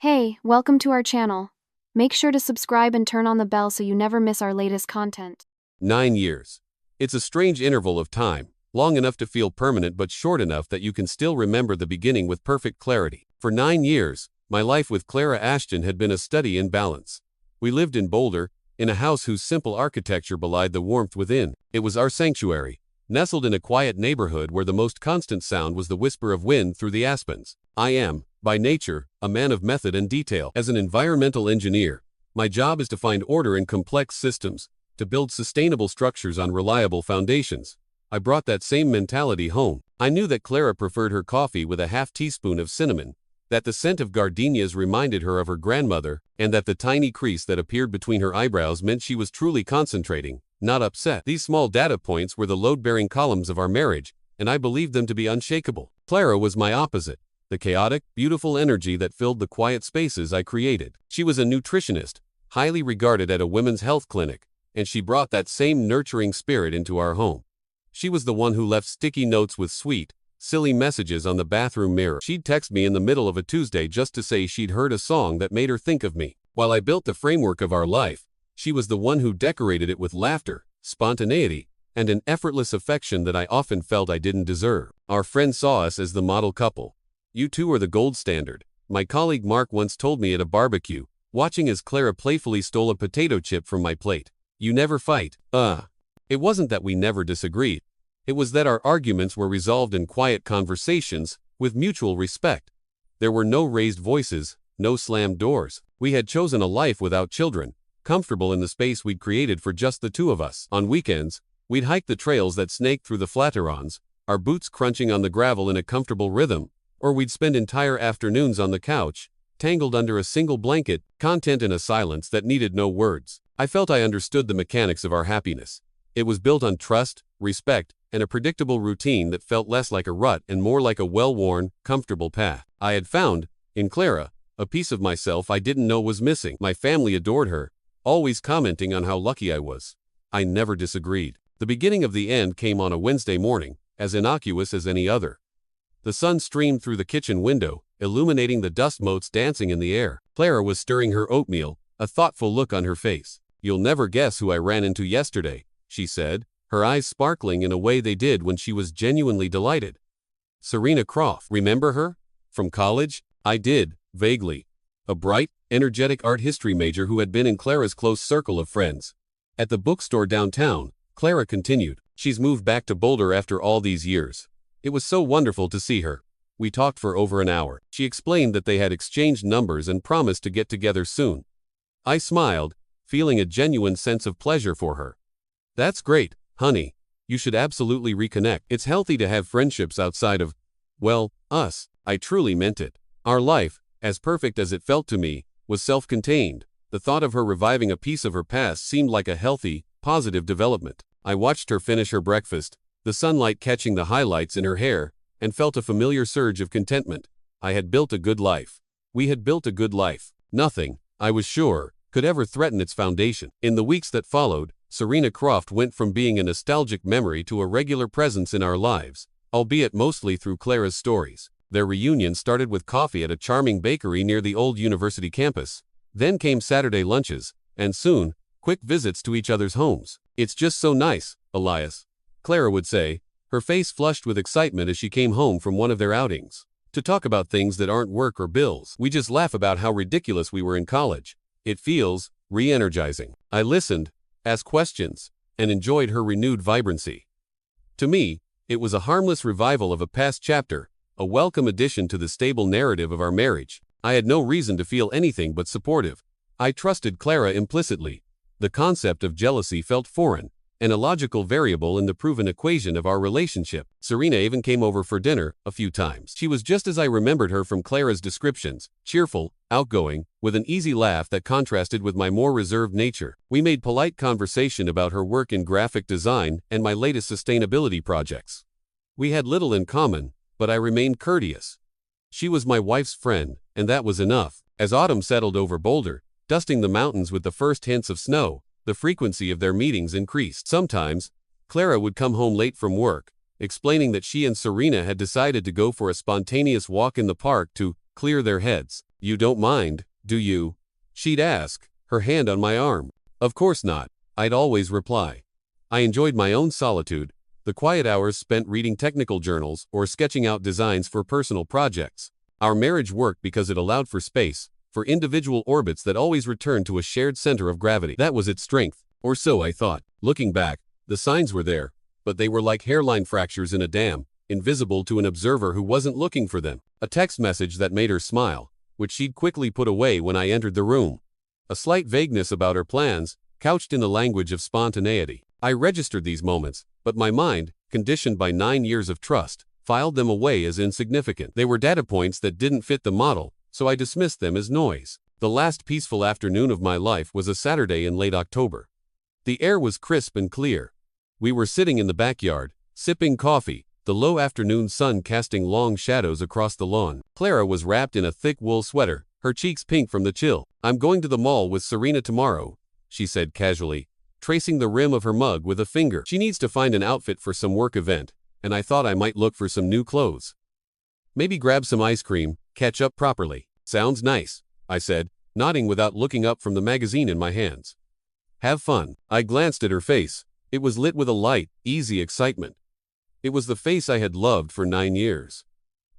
Hey, welcome to our channel. Make sure to subscribe and turn on the bell so you never miss our latest content. 9 years. It's a strange interval of time, long enough to feel permanent but short enough that you can still remember the beginning with perfect clarity. For 9 years, my life with Clara Ashton had been a study in balance. We lived in Boulder, in a house whose simple architecture belied the warmth within. It was our sanctuary, nestled in a quiet neighborhood where the most constant sound was the whisper of wind through the aspens. I am, by nature, a man of method and detail. As an environmental engineer, my job is to find order in complex systems, to build sustainable structures on reliable foundations. I brought that same mentality home. I knew that Clara preferred her coffee with a half teaspoon of cinnamon, that the scent of gardenias reminded her of her grandmother, and that the tiny crease that appeared between her eyebrows meant she was truly concentrating, not upset. These small data points were the load-bearing columns of our marriage, and I believed them to be unshakable. Clara was my opposite, the chaotic, beautiful energy that filled the quiet spaces I created. She was a nutritionist, highly regarded at a women's health clinic, and she brought that same nurturing spirit into our home. She was the one who left sticky notes with sweet, silly messages on the bathroom mirror. She'd text me in the middle of a Tuesday just to say she'd heard a song that made her think of me. While I built the framework of our life, she was the one who decorated it with laughter, spontaneity, and an effortless affection that I often felt I didn't deserve. Our friends saw us as the model couple. "You two are the gold standard," my colleague Mark once told me at a barbecue, watching as Clara playfully stole a potato chip from my plate. "You never fight." It wasn't that we never disagreed. It was that our arguments were resolved in quiet conversations, with mutual respect. There were no raised voices, no slammed doors. We had chosen a life without children, comfortable in the space we'd created for just the two of us. On weekends, we'd hike the trails that snaked through the Flatirons, our boots crunching on the gravel in a comfortable rhythm, or we'd spend entire afternoons on the couch, tangled under a single blanket, content in a silence that needed no words. I felt I understood the mechanics of our happiness. It was built on trust, respect, and a predictable routine that felt less like a rut and more like a well-worn, comfortable path. I had found, in Clara, a piece of myself I didn't know was missing. My family adored her, always commenting on how lucky I was. I never disagreed. The beginning of the end came on a Wednesday morning, as innocuous as any other. The sun streamed through the kitchen window, illuminating the dust motes dancing in the air. Clara was stirring her oatmeal, a thoughtful look on her face. "You'll never guess who I ran into yesterday," she said, her eyes sparkling in a way they did when she was genuinely delighted. "Serena Croft. Remember her? From college?" I did, vaguely. A bright, energetic art history major who had been in Clara's close circle of friends. At the bookstore downtown, Clara continued, "She's moved back to Boulder after all these years. It was so wonderful to see her. We talked for over an hour." She explained that they had exchanged numbers and promised to get together soon. I smiled, feeling a genuine sense of pleasure for her. "That's great, honey. You should absolutely reconnect. It's healthy to have friendships outside of, well, us." I truly meant it. Our life, as perfect as it felt to me, was self-contained. The thought of her reviving a piece of her past seemed like a healthy, positive development. I watched her finish her breakfast, the sunlight catching the highlights in her hair, and felt a familiar surge of contentment. I had built a good life. We had built a good life. Nothing, I was sure, could ever threaten its foundation. In the weeks that followed, Serena Croft went from being a nostalgic memory to a regular presence in our lives, albeit mostly through Clara's stories. Their reunion started with coffee at a charming bakery near the old university campus. Then came Saturday lunches, and soon, quick visits to each other's homes. "It's just so nice, Elias," Clara would say, her face flushed with excitement as she came home from one of their outings. "To talk about things that aren't work or bills. We just laugh about how ridiculous we were in college. It feels re-energizing." I listened, asked questions, and enjoyed her renewed vibrancy. To me, it was a harmless revival of a past chapter, a welcome addition to the stable narrative of our marriage. I had no reason to feel anything but supportive. I trusted Clara implicitly. The concept of jealousy felt foreign, an illogical variable in the proven equation of our relationship. Serena even came over for dinner a few times. She was just as I remembered her from Clara's descriptions, cheerful, outgoing, with an easy laugh that contrasted with my more reserved nature. We made polite conversation about her work in graphic design and my latest sustainability projects. We had little in common, but I remained courteous. She was my wife's friend, and that was enough. As autumn settled over Boulder, dusting the mountains with the first hints of snow, the frequency of their meetings increased. Sometimes, Clara would come home late from work, explaining that she and Serena had decided to go for a spontaneous walk in the park to clear their heads. "You don't mind, do you?" she'd ask, her hand on my arm. "Of course not," I'd always reply. I enjoyed my own solitude, the quiet hours spent reading technical journals or sketching out designs for personal projects. Our marriage worked because it allowed for space, for individual orbits that always returned to a shared center of gravity. That was its strength, or so I thought. Looking back, the signs were there, but they were like hairline fractures in a dam, invisible to an observer who wasn't looking for them. A text message that made her smile, which she'd quickly put away when I entered the room. A slight vagueness about her plans, couched in the language of spontaneity. I registered these moments, but my mind, conditioned by 9 years of trust, filed them away as insignificant. They were data points that didn't fit the model, so I dismissed them as noise. The last peaceful afternoon of my life was a Saturday in late October. The air was crisp and clear. We were sitting in the backyard, sipping coffee, the low afternoon sun casting long shadows across the lawn. Clara was wrapped in a thick wool sweater, her cheeks pink from the chill. "I'm going to the mall with Serena tomorrow," she said casually, tracing the rim of her mug with a finger. "She needs to find an outfit for some work event, and I thought I might look for some new clothes. Maybe grab some ice cream, catch up properly." "Sounds nice," I said, nodding without looking up from the magazine in my hands. "Have fun." I glanced at her face. It was lit with a light, easy excitement. It was the face I had loved for 9 years.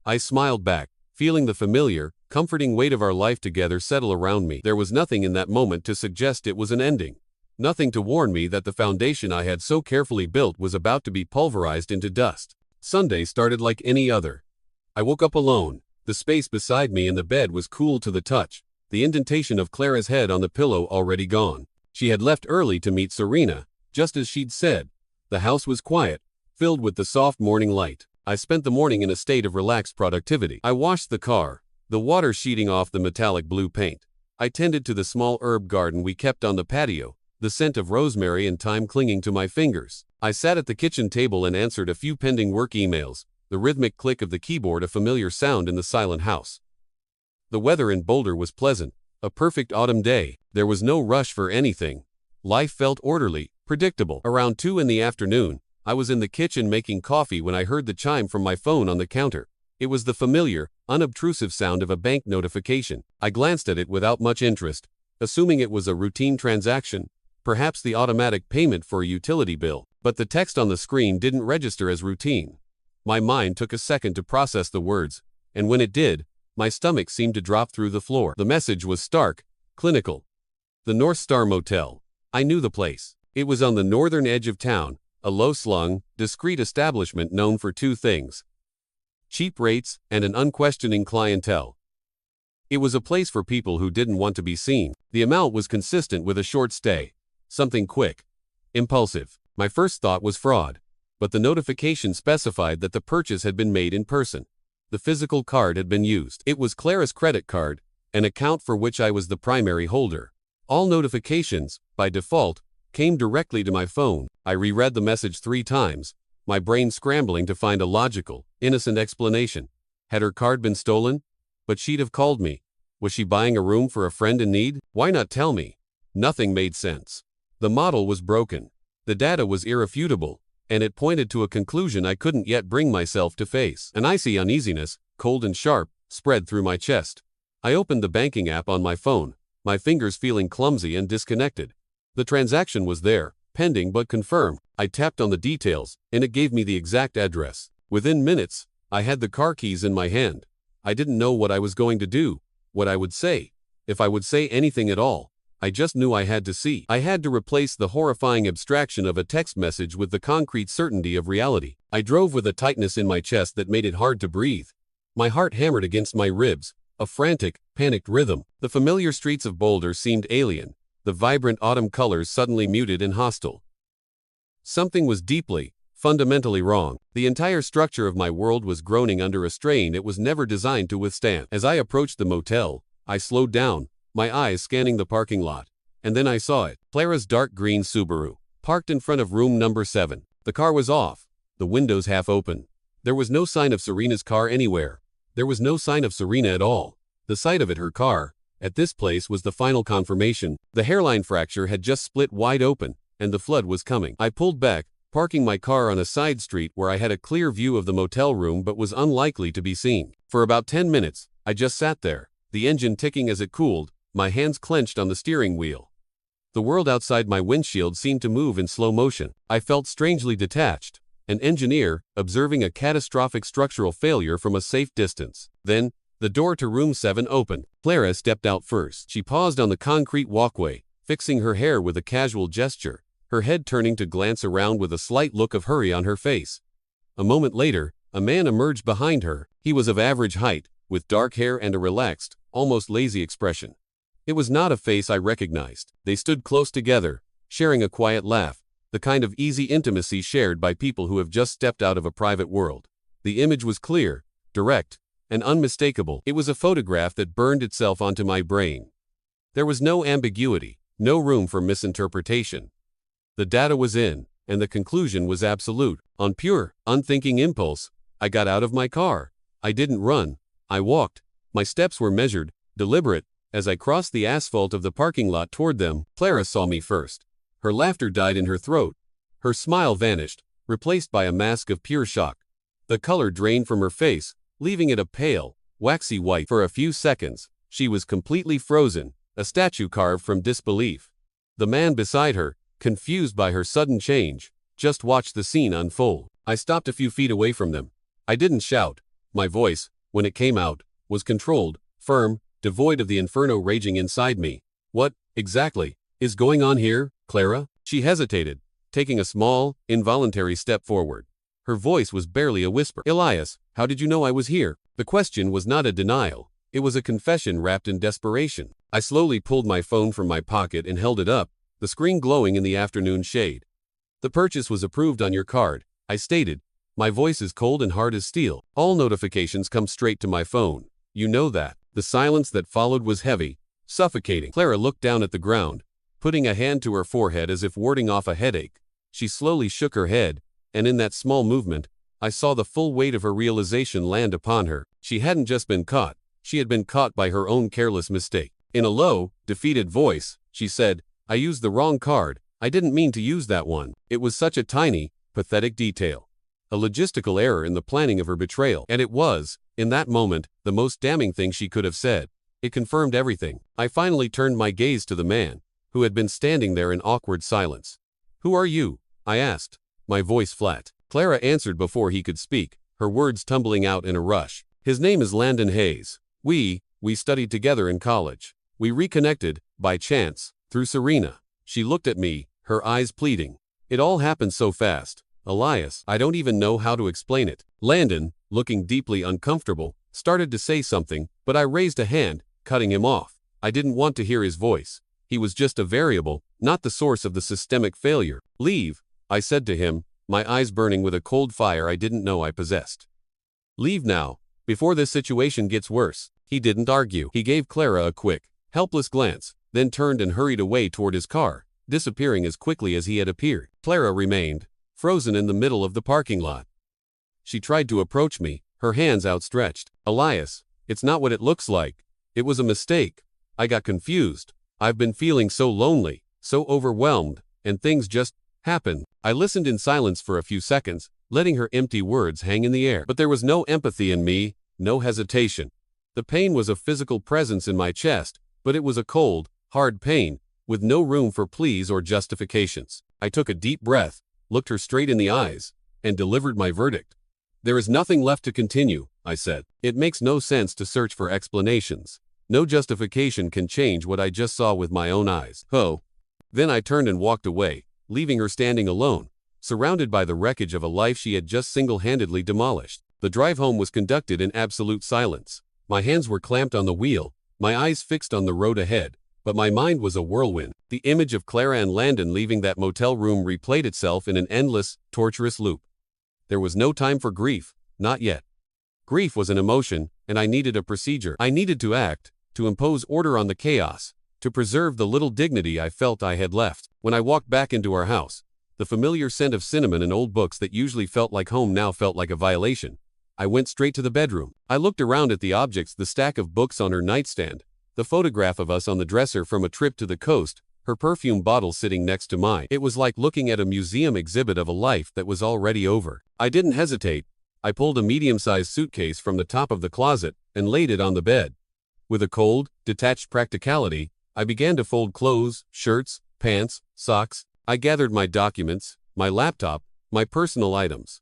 I smiled back, feeling the familiar, comforting weight of our life together settle around me. There was nothing in that moment to suggest it was an ending. Nothing to warn me that the foundation I had so carefully built was about to be pulverized into dust. Sunday started like any other. I woke up alone. The space beside me in the bed was cool to the touch, the indentation of Clara's head on the pillow already gone. She had left early to meet Serena, just as she'd said. The house was quiet, filled with the soft morning light. I spent the morning in a state of relaxed productivity. I washed the car, the water sheeting off the metallic blue paint. I tended to the small herb garden we kept on the patio, the scent of rosemary and thyme clinging to my fingers. I sat at the kitchen table and answered a few pending work emails, the rhythmic click of the keyboard a familiar sound in the silent house. The weather in Boulder was pleasant, a perfect autumn day. There was no rush for anything. Life felt orderly, predictable. Around 2 in the afternoon, I was in the kitchen making coffee when I heard the chime from my phone on the counter. It was the familiar, unobtrusive sound of a bank notification. I glanced at it without much interest, assuming it was a routine transaction, perhaps the automatic payment for a utility bill. But the text on the screen didn't register as routine. My mind took a second to process the words, and when it did, my stomach seemed to drop through the floor. The message was stark, clinical. The North Star Motel. I knew the place. It was on the northern edge of town, a low-slung, discreet establishment known for 2 things: cheap rates and an unquestioning clientele. It was a place for people who didn't want to be seen. The amount was consistent with a short stay. Something quick. Impulsive. My first thought was fraud, but the notification specified that the purchase had been made in person. The physical card had been used. It was Clara's credit card, an account for which I was the primary holder. All notifications, by default, came directly to my phone. I reread the message 3 times, my brain scrambling to find a logical, innocent explanation. Had her card been stolen? But she'd have called me. Was she buying a room for a friend in need? Why not tell me? Nothing made sense. The model was broken. The data was irrefutable, and it pointed to a conclusion I couldn't yet bring myself to face. An icy uneasiness, cold and sharp, spread through my chest. I opened the banking app on my phone, my fingers feeling clumsy and disconnected. The transaction was there, pending but confirmed. I tapped on the details, and it gave me the exact address. Within minutes, I had the car keys in my hand. I didn't know what I was going to do, what I would say, if I would say anything at all. I just knew I had to see. I had to replace the horrifying abstraction of a text message with the concrete certainty of reality. I drove with a tightness in my chest that made it hard to breathe. My heart hammered against my ribs, a frantic, panicked rhythm. The familiar streets of Boulder seemed alien, the vibrant autumn colors suddenly muted and hostile. Something was deeply, fundamentally wrong. The entire structure of my world was groaning under a strain it was never designed to withstand. As I approached the motel, I slowed down, my eyes scanning the parking lot. And then I saw it. Clara's dark green Subaru, parked in front of room number 7. The car was off, the windows half open. There was no sign of Serena's car anywhere. There was no sign of Serena at all. The sight of it, her car, at this place was the final confirmation. The hairline fracture had just split wide open, and the flood was coming. I pulled back, parking my car on a side street where I had a clear view of the motel room but was unlikely to be seen. For about 10 minutes, I just sat there, the engine ticking as it cooled, my hands clenched on the steering wheel. The world outside my windshield seemed to move in slow motion. I felt strangely detached, an engineer observing a catastrophic structural failure from a safe distance. Then, the door to room 7 opened. Clara stepped out first. She paused on the concrete walkway, fixing her hair with a casual gesture, her head turning to glance around with a slight look of hurry on her face. A moment later, a man emerged behind her. He was of average height, with dark hair and a relaxed, almost lazy expression. It was not a face I recognized. They stood close together, sharing a quiet laugh, the kind of easy intimacy shared by people who have just stepped out of a private world. The image was clear, direct, and unmistakable. It was a photograph that burned itself onto my brain. There was no ambiguity, no room for misinterpretation. The data was in, and the conclusion was absolute. On pure, unthinking impulse, I got out of my car. I didn't run. I walked. My steps were measured, deliberate. As I crossed the asphalt of the parking lot toward them, Clara saw me first. Her laughter died in her throat. Her smile vanished, replaced by a mask of pure shock. The color drained from her face, leaving it a pale, waxy white. For a few seconds, she was completely frozen, a statue carved from disbelief. The man beside her, confused by her sudden change, just watched the scene unfold. I stopped a few feet away from them. I didn't shout. My voice, when it came out, was controlled, firm, devoid of the inferno raging inside me. What, exactly, is going on here, Clara? She hesitated, taking a small, involuntary step forward. Her voice was barely a whisper. Elias, how did you know I was here? The question was not a denial. It was a confession wrapped in desperation. I slowly pulled my phone from my pocket and held it up, the screen glowing in the afternoon shade. The purchase was approved on your card, I stated. My voice is cold and hard as steel. All notifications come straight to my phone. You know that. The silence that followed was heavy, suffocating. Clara looked down at the ground, putting a hand to her forehead as if warding off a headache. She slowly shook her head, and in that small movement, I saw the full weight of her realization land upon her. She hadn't just been caught, she had been caught by her own careless mistake. In a low, defeated voice, she said, I used the wrong card. I didn't mean to use that one. It was such a tiny, pathetic detail. A logistical error in the planning of her betrayal. And it was, in that moment, the most damning thing she could have said. It confirmed everything. I finally turned my gaze to the man, who had been standing there in awkward silence. Who are you? I asked, my voice flat. Clara answered before he could speak, her words tumbling out in a rush. His name is Landon Hayes. We studied together in college. We reconnected, by chance, through Serena. She looked at me, her eyes pleading. It all happened so fast. Elias, I don't even know how to explain it. Landon, looking deeply uncomfortable, started to say something, but I raised a hand, cutting him off. I didn't want to hear his voice. He was just a variable, not the source of the systemic failure. Leave, I said to him, my eyes burning with a cold fire I didn't know I possessed. Leave now, before this situation gets worse. He didn't argue. He gave Clara a quick, helpless glance, then turned and hurried away toward his car, disappearing as quickly as he had appeared. Clara remained, frozen in the middle of the parking lot. She tried to approach me, her hands outstretched. Elias, it's not what it looks like. It was a mistake. I got confused. I've been feeling so lonely, so overwhelmed, and things just happened. I listened in silence for a few seconds, letting her empty words hang in the air. But there was no empathy in me, no hesitation. The pain was a physical presence in my chest, but it was a cold, hard pain, with no room for pleas or justifications. I took a deep breath, looked her straight in the eyes, and delivered my verdict. There is nothing left to continue, I said. It makes no sense to search for explanations. No justification can change what I just saw with my own eyes. Oh. Then I turned and walked away, leaving her standing alone, surrounded by the wreckage of a life she had just single-handedly demolished. The drive home was conducted in absolute silence. My hands were clamped on the wheel, my eyes fixed on the road ahead, but my mind was a whirlwind. The image of Clara and Landon leaving that motel room replayed itself in an endless, torturous loop. There was no time for grief, not yet. Grief was an emotion, and I needed a procedure. I needed to act, to impose order on the chaos, to preserve the little dignity I felt I had left. When I walked back into our house, the familiar scent of cinnamon and old books that usually felt like home now felt like a violation. I went straight to the bedroom. I looked around at the objects, the stack of books on her nightstand, the photograph of us on the dresser from a trip to the coast, her perfume bottle sitting next to mine. It was like looking at a museum exhibit of a life that was already over. I didn't hesitate. I pulled a medium-sized suitcase from the top of the closet and laid it on the bed. With a cold, detached practicality, I began to fold clothes, shirts, pants, socks. I gathered my documents, my laptop, my personal items.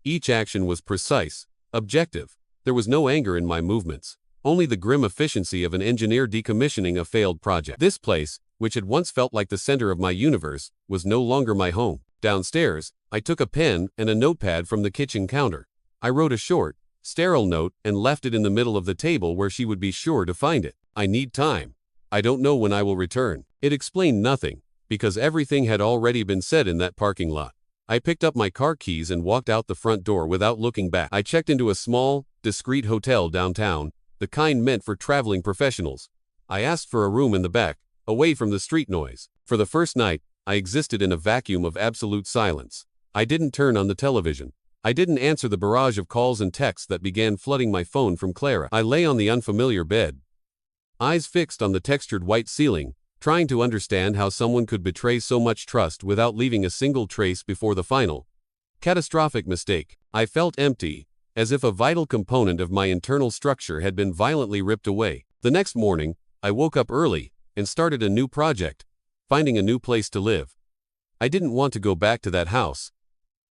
Each action was precise, objective. There was no anger in my movements, only the grim efficiency of an engineer decommissioning a failed project. This place, which had once felt like the center of my universe, was no longer my home. Downstairs, I took a pen and a notepad from the kitchen counter. I wrote a short, sterile note and left it in the middle of the table where she would be sure to find it. I need time. I don't know when I will return. It explained nothing, because everything had already been said in that parking lot. I picked up my car keys and walked out the front door without looking back. I checked into a small, discreet hotel downtown, the kind meant for traveling professionals. I asked for a room in the back, away from the street noise. For the first night, I existed in a vacuum of absolute silence. I didn't turn on the television. I didn't answer the barrage of calls and texts that began flooding my phone from Clara. I lay on the unfamiliar bed, eyes fixed on the textured white ceiling, trying to understand how someone could betray so much trust without leaving a single trace before the final, catastrophic mistake. I felt empty, as if a vital component of my internal structure had been violently ripped away. The next morning, I woke up early and started a new project, finding a new place to live. I didn't want to go back to that house.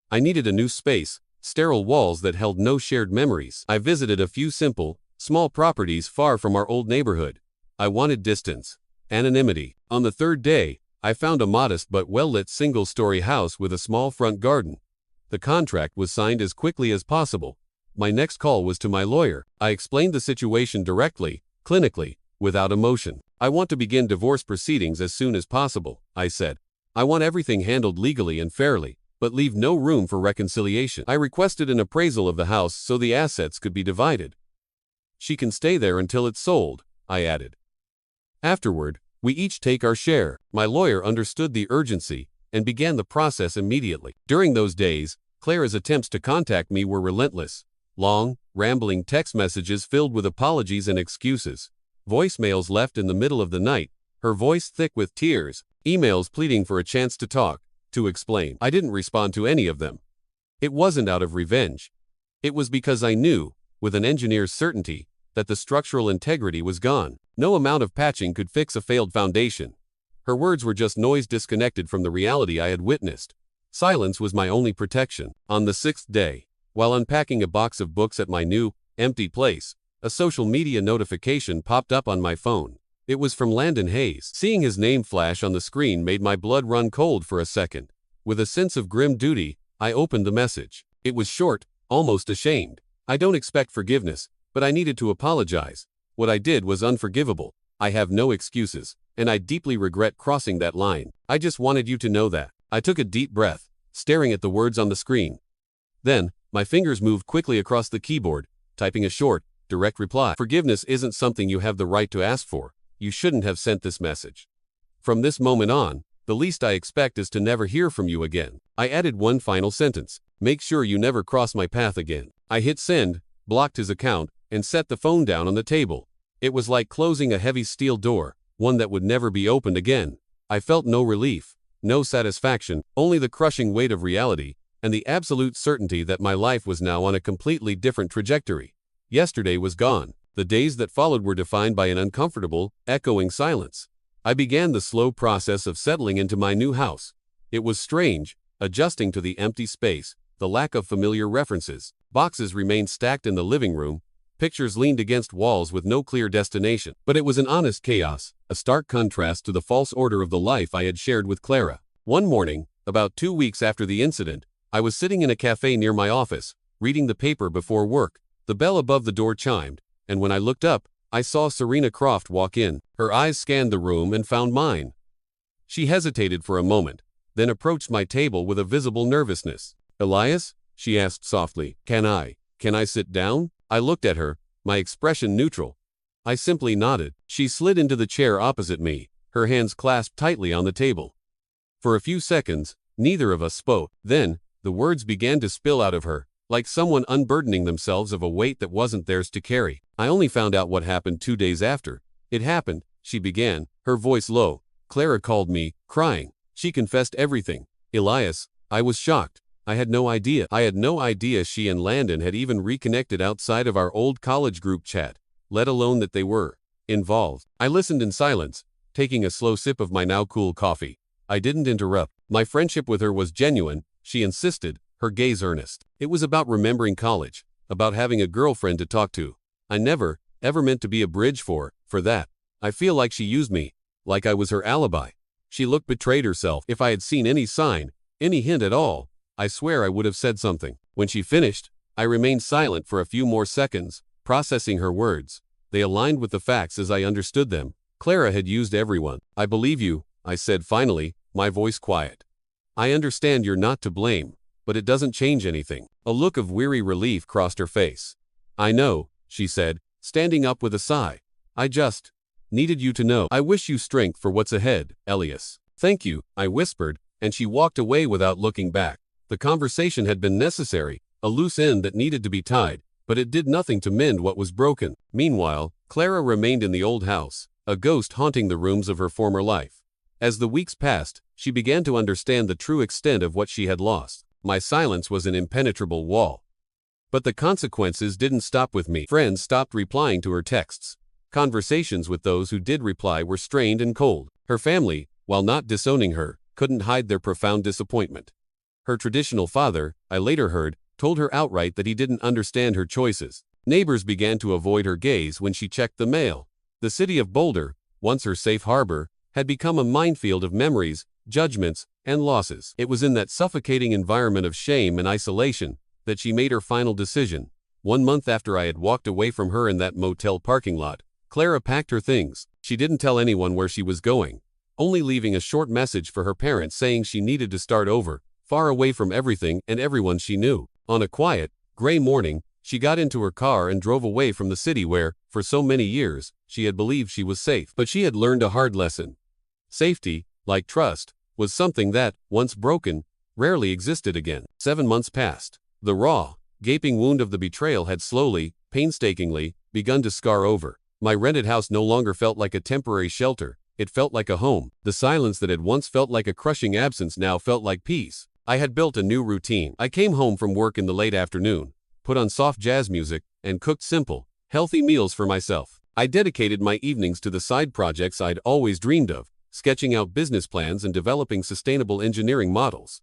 I needed a new space, sterile walls that held no shared memories. I visited a few simple, small properties far from our old neighborhood. I wanted distance, anonymity. On the third day, I found a modest but well-lit single-story house with a small front garden. The contract was signed as quickly as possible. My next call was to my lawyer. I explained the situation directly, clinically, without emotion. I want to begin divorce proceedings as soon as possible, I said. I want everything handled legally and fairly, but leave no room for reconciliation. I requested an appraisal of the house so the assets could be divided. She can stay there until it's sold, I added. Afterward, we each take our share. My lawyer understood the urgency and began the process immediately. During those days, Clara's attempts to contact me were relentless. Long, rambling text messages filled with apologies and excuses. Voicemails left in the middle of the night, her voice thick with tears. Emails pleading for a chance to talk, to explain. I didn't respond to any of them. It wasn't out of revenge. It was because I knew, with an engineer's certainty, that the structural integrity was gone. No amount of patching could fix a failed foundation. Her words were just noise disconnected from the reality I had witnessed. Silence was my only protection. On the sixth day, while unpacking a box of books at my new, empty place, a social media notification popped up on my phone. It was from Landon Hayes. Seeing his name flash on the screen made my blood run cold for a second. With a sense of grim duty, I opened the message. It was short, almost ashamed. I don't expect forgiveness, but I needed to apologize. What I did was unforgivable. I have no excuses, and I deeply regret crossing that line. I just wanted you to know that. I took a deep breath, staring at the words on the screen. Then, my fingers moved quickly across the keyboard, typing a short, direct reply. Forgiveness isn't something you have the right to ask for. You shouldn't have sent this message. From this moment on, the least I expect is to never hear from you again. I added one final sentence. Make sure you never cross my path again. I hit send, blocked his account, and set the phone down on the table. It was like closing a heavy steel door, one that would never be opened again. I felt no relief, no satisfaction, only the crushing weight of reality, and the absolute certainty that my life was now on a completely different trajectory. Yesterday was gone. The days that followed were defined by an uncomfortable, echoing silence. I began the slow process of settling into my new house. It was strange, adjusting to the empty space, the lack of familiar references. Boxes remained stacked in the living room, pictures leaned against walls with no clear destination. But it was an honest chaos, a stark contrast to the false order of the life I had shared with Clara. One morning, about 2 weeks after the incident, I was sitting in a cafe near my office, reading the paper before work. The bell above the door chimed, and when I looked up, I saw Serena Croft walk in. Her eyes scanned the room and found mine. She hesitated for a moment, then approached my table with a visible nervousness. "Elias?" she asked softly. Can I sit down?" I looked at her, my expression neutral. I simply nodded. She slid into the chair opposite me, her hands clasped tightly on the table. For a few seconds, neither of us spoke. Then, the words began to spill out of her, like someone unburdening themselves of a weight that wasn't theirs to carry. I only found out what happened 2 days after. It happened, she began, her voice low. Clara called me, crying. She confessed everything. Elias, I was shocked. I had no idea she and Landon had even reconnected outside of our old college group chat. let alone that they were involved. I listened in silence, taking a slow sip of my now cool coffee. I didn't interrupt. My friendship with her was genuine, she insisted, her gaze earnest. It was about remembering college, about having a girlfriend to talk to. I never, ever meant to be a bridge for that. I feel like she used me, like I was her alibi. She looked betrayed herself. If I had seen any sign, any hint at all, I swear I would have said something. When she finished, I remained silent for a few more seconds, processing her words. They aligned with the facts as I understood them. Clara had used everyone. I believe you, I said finally, my voice quiet. I understand you're not to blame, but it doesn't change anything. A look of weary relief crossed her face. I know, she said, standing up with a sigh. I just needed you to know. I wish you strength for what's ahead, Elias. Thank you, I whispered, and she walked away without looking back. The conversation had been necessary, a loose end that needed to be tied, but it did nothing to mend what was broken. Meanwhile, Clara remained in the old house, a ghost haunting the rooms of her former life. As the weeks passed, she began to understand the true extent of what she had lost. My silence was an impenetrable wall. But the consequences didn't stop with me. Friends stopped replying to her texts. Conversations with those who did reply were strained and cold. Her family, while not disowning her, couldn't hide their profound disappointment. Her traditional father, I later heard, told her outright that he didn't understand her choices. Neighbors began to avoid her gaze when she checked the mail. The city of Boulder, once her safe harbor, had become a minefield of memories, judgments, and losses. It was in that suffocating environment of shame and isolation that she made her final decision. 1 month after I had walked away from her in that motel parking lot, Clara packed her things. She didn't tell anyone where she was going, only leaving a short message for her parents saying she needed to start over, far away from everything and everyone she knew. On a quiet, gray morning, she got into her car and drove away from the city where, for so many years, she had believed she was safe. But she had learned a hard lesson. Safety, like trust, was something that, once broken, rarely existed again. 7 months passed. The raw, gaping wound of the betrayal had slowly, painstakingly, begun to scar over. My rented house no longer felt like a temporary shelter, it felt like a home. The silence that had once felt like a crushing absence now felt like peace. I had built a new routine. I came home from work in the late afternoon, put on soft jazz music, and cooked simple, healthy meals for myself. I dedicated my evenings to the side projects I'd always dreamed of, sketching out business plans and developing sustainable engineering models.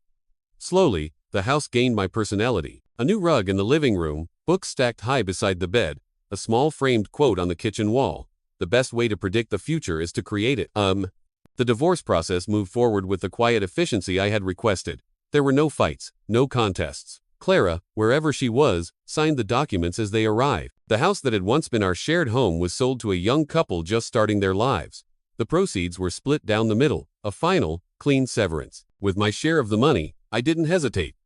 Slowly, the house gained my personality. A new rug in the living room, books stacked high beside the bed, a small framed quote on the kitchen wall. The best way to predict the future is to create it. The divorce process moved forward with the quiet efficiency I had requested. There were no fights, no contests. Clara, wherever she was, signed the documents as they arrived. The house that had once been our shared home was sold to a young couple just starting their lives. The proceeds were split down the middle, a final, clean severance. With my share of the money, I didn't hesitate.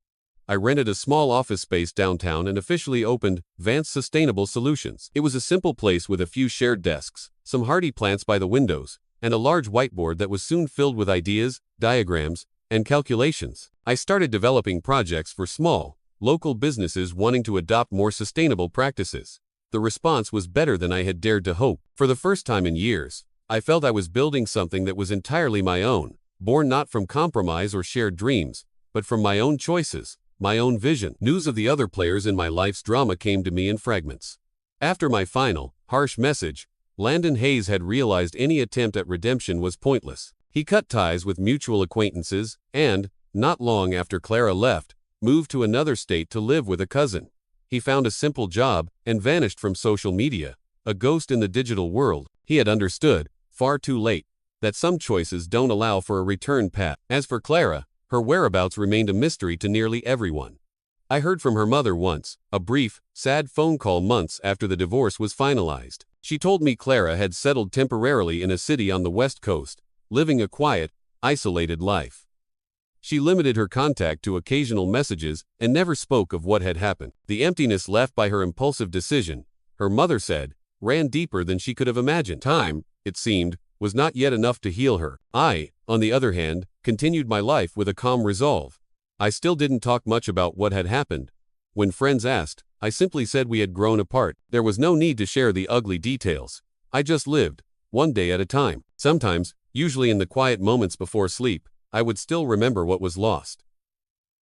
I rented a small office space downtown and officially opened Vance Sustainable Solutions. It was a simple place with a few shared desks, some hardy plants by the windows, and a large whiteboard that was soon filled with ideas, diagrams, and calculations. I started developing projects for small, local businesses wanting to adopt more sustainable practices. The response was better than I had dared to hope. For the first time in years, I felt I was building something that was entirely my own, born not from compromise or shared dreams, but from my own choices, my own vision. News of the other players in my life's drama came to me in fragments. After my final, harsh message, Landon Hayes had realized any attempt at redemption was pointless. He cut ties with mutual acquaintances and, not long after Clara left, moved to another state to live with a cousin. He found a simple job and vanished from social media, a ghost in the digital world. He had understood, far too late, that some choices don't allow for a return path. As for Clara, her whereabouts remained a mystery to nearly everyone. I heard from her mother once, a brief, sad phone call months after the divorce was finalized. She told me Clara had settled temporarily in a city on the West Coast, living a quiet, isolated life. She limited her contact to occasional messages and never spoke of what had happened. The emptiness left by her impulsive decision, her mother said, ran deeper than she could have imagined. Time, it seemed, was not yet enough to heal her. I, on the other hand, continued my life with a calm resolve. I still didn't talk much about what had happened. When friends asked, I simply said we had grown apart. There was no need to share the ugly details. I just lived, one day at a time. Sometimes, usually in the quiet moments before sleep, I would still remember what was lost.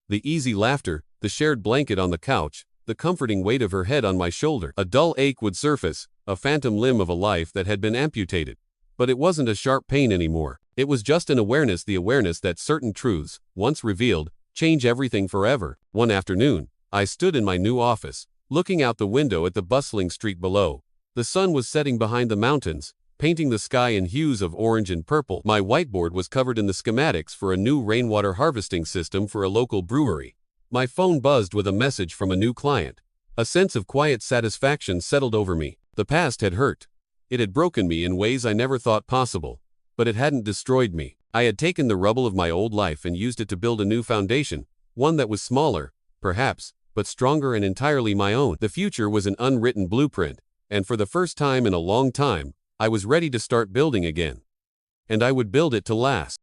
The easy laughter, the shared blanket on the couch, the comforting weight of her head on my shoulder. A dull ache would surface, a phantom limb of a life that had been amputated. But it wasn't a sharp pain anymore. It was just an awareness, the awareness that certain truths, once revealed, change everything forever. One afternoon, I stood in my new office, looking out the window at the bustling street below. The sun was setting behind the mountains, painting the sky in hues of orange and purple. My whiteboard was covered in the schematics for a new rainwater harvesting system for a local brewery. My phone buzzed with a message from a new client. A sense of quiet satisfaction settled over me. The past had hurt. It had broken me in ways I never thought possible, but it hadn't destroyed me. I had taken the rubble of my old life and used it to build a new foundation, one that was smaller, perhaps, but stronger and entirely my own. The future was an unwritten blueprint, and for the first time in a long time, I was ready to start building again. And I would build it to last.